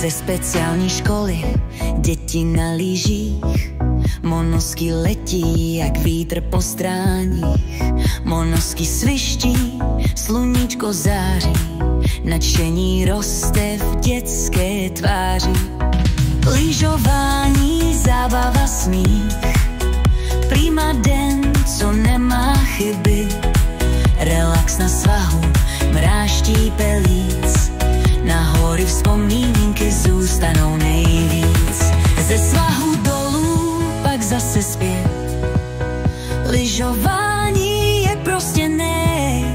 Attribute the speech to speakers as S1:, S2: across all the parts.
S1: ze speciální školy, děti na lyžích, monosky letí jak vítr po stráních, monosky sviští, sluníčko září, nadšení roste v dětské tváři. Lyžování, zábava, smích, prima den, co nemá chyby, relax na svahu, mráští pelíc, na hory vzpomínky zůstanou nejvíc. Ze svahu dolů, pak zase zpět, lyžování je prostě nej,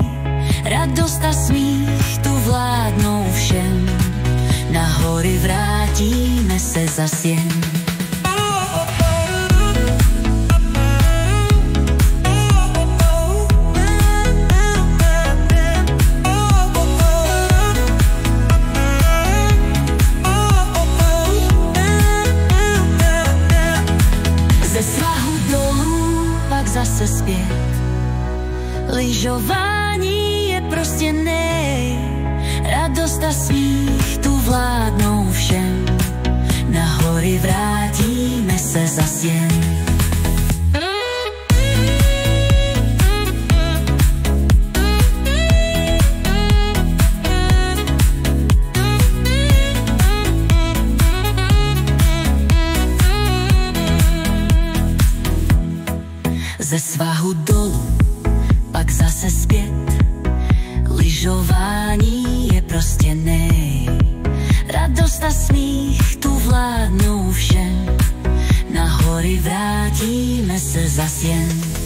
S1: radost a smích tu vládnou všem, na hory vrátíme se zas jen. Zase zpět, lyžování je prostě nej, radost a smích tu vládnou všem, na hory vrátíme se zas jen. Ze svahu dolů, pak zase zpět, lyžování je prostě nej, radost a smích tu vládnou všem, na hory vrátíme se zas jen.